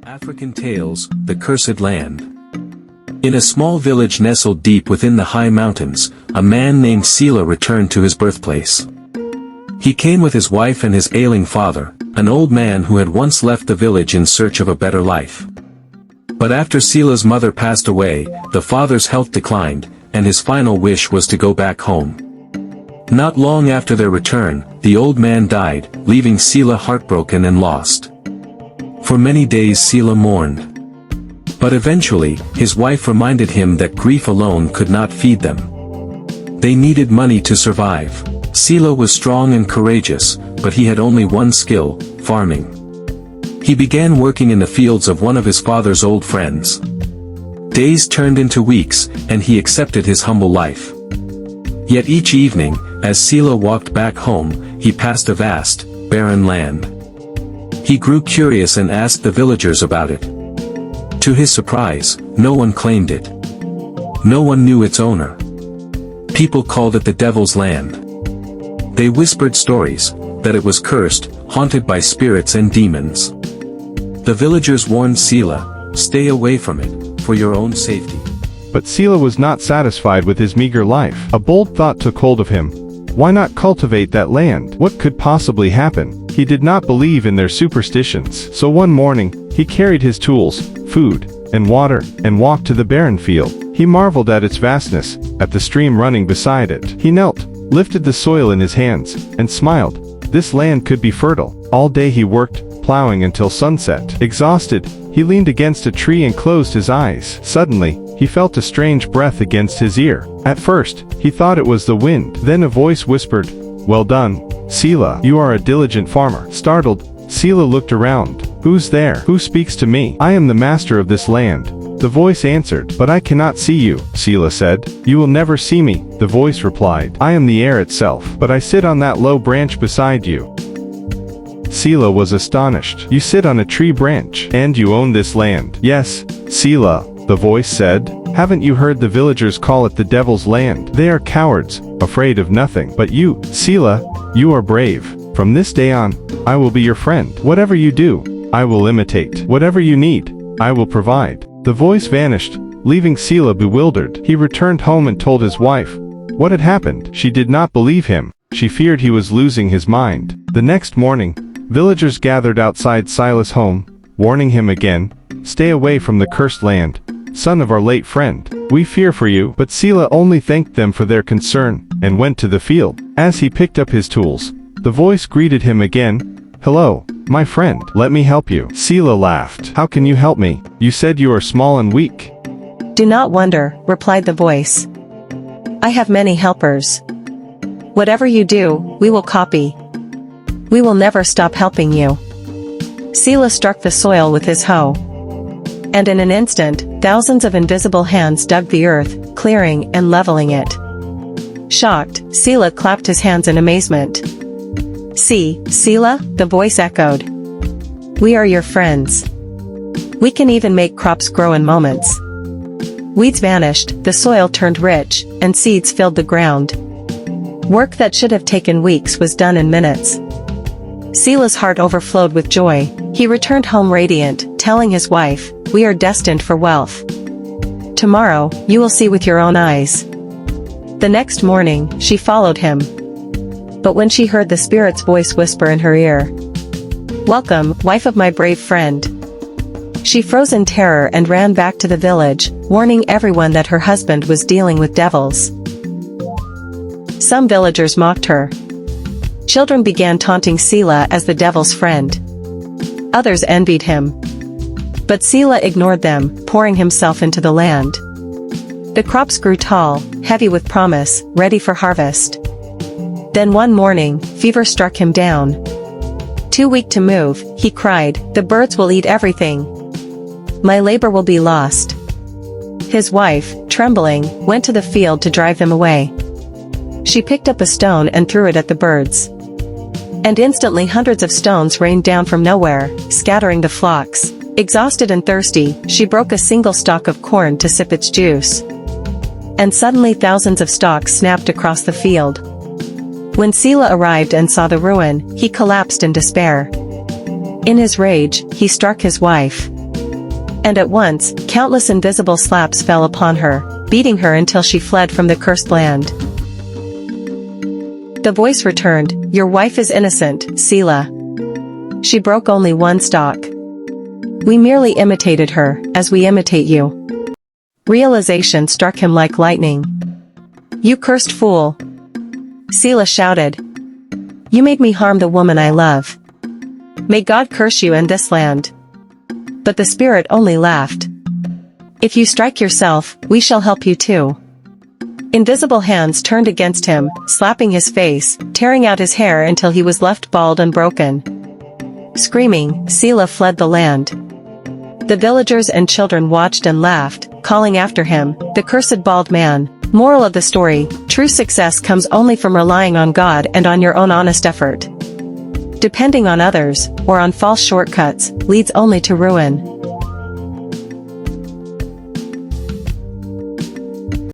African Tales, The Cursed Land. In a small village nestled deep within the high mountains, a man named Sila returned to his birthplace. He came with his wife and his ailing father, an old man who had once left the village in search of a better life. But after Sila's mother passed away, the father's health declined, and his final wish was to go back home. Not long after their return, the old man died, leaving Sila heartbroken and lost. For many days Sila mourned. But eventually, his wife reminded him that grief alone could not feed them. They needed money to survive. Sila was strong and courageous, but he had only one skill: farming. He began working in the fields of one of his father's old friends. Days turned into weeks, and he accepted his humble life. Yet each evening, as Sila walked back home, he passed a vast, barren land. He grew curious and asked the villagers about it. To his surprise, no one claimed it. No one knew its owner. People called it the Devil's Land. They whispered stories, that it was cursed, haunted by spirits and demons. The villagers warned Sila, "Stay away from it, for your own safety." But Sila was not satisfied with his meager life. A bold thought took hold of him. Why not cultivate that land? What could possibly happen? He did not believe in their superstitions. So one morning, he carried his tools, food, and water, and walked to the barren field. He marveled at its vastness, at the stream running beside it. He knelt, lifted the soil in his hands, and smiled. This land could be fertile. All day he worked, plowing until sunset. Exhausted, he leaned against a tree and closed his eyes. Suddenly, he felt a strange breath against his ear. At first, he thought it was the wind. Then a voice whispered, "Well done, Sila. You are a diligent farmer." Startled, Sila looked around. "Who's there? Who speaks to me?" "I am the master of this land," the voice answered. "But I cannot see you," Sila said. "You will never see me," the voice replied. "I am the air itself, but I sit on that low branch beside you." Sila was astonished. "You sit on a tree branch, and you own this land?" "Yes, Sila," the voice said. "Haven't you heard the villagers call it the Devil's Land? They are cowards, afraid of nothing. But you, Sila, you are brave. From this day on, I will be your friend. Whatever you do, I will imitate. Whatever you need, I will provide." The voice vanished, leaving Sila bewildered. He returned home and told his wife what had happened. She did not believe him. She feared he was losing his mind. The next morning, villagers gathered outside Sila's home, warning him again, "Stay away from the cursed land, son of our late friend. We fear for you." But Sila only thanked them for their concern, and went to the field. As he picked up his tools, the voice greeted him again. "Hello, my friend. Let me help you." Sila laughed. "How can you help me? You said you are small and weak." "Do not wonder," replied the voice. "I have many helpers. Whatever you do, we will copy. We will never stop helping you." Sila struck the soil with his hoe. And in an instant, thousands of invisible hands dug the earth, clearing and leveling it. Shocked, Sila clapped his hands in amazement. "See, Sila," the voice echoed. "We are your friends. We can even make crops grow in moments." Weeds vanished, the soil turned rich, and seeds filled the ground. Work that should have taken weeks was done in minutes. Sila's heart overflowed with joy. He returned home radiant, telling his wife, "We are destined for wealth. Tomorrow, you will see with your own eyes." The next morning, she followed him. But when she heard the spirit's voice whisper in her ear, "Welcome, wife of my brave friend," she froze in terror and ran back to the village, warning everyone that her husband was dealing with devils. Some villagers mocked her. Children began taunting Sila as the devil's friend. Others envied him. But Sila ignored them, pouring himself into the land. The crops grew tall, heavy with promise, ready for harvest. Then one morning, fever struck him down. Too weak to move, he cried, "The birds will eat everything. My labor will be lost." His wife, trembling, went to the field to drive them away. She picked up a stone and threw it at the birds. And instantly hundreds of stones rained down from nowhere, scattering the flocks. Exhausted and thirsty, she broke a single stalk of corn to sip its juice. And suddenly thousands of stalks snapped across the field. When Sila arrived and saw the ruin, he collapsed in despair. In his rage, he struck his wife. And at once, countless invisible slaps fell upon her, beating her until she fled from the cursed land. The voice returned, "Your wife is innocent, Sila. She broke only one stalk. We merely imitated her, as we imitate you." Realization struck him like lightning. "You cursed fool!" Sila shouted. "You made me harm the woman I love. May God curse you and this land." But the spirit only laughed. "If you strike yourself, we shall help you too." Invisible hands turned against him, slapping his face, tearing out his hair until he was left bald and broken. Screaming, Sila fled the land. The villagers and children watched and laughed, calling after him, "The cursed bald man." Moral of the story: true success comes only from relying on God and on your own honest effort. Depending on others, or on false shortcuts, leads only to ruin.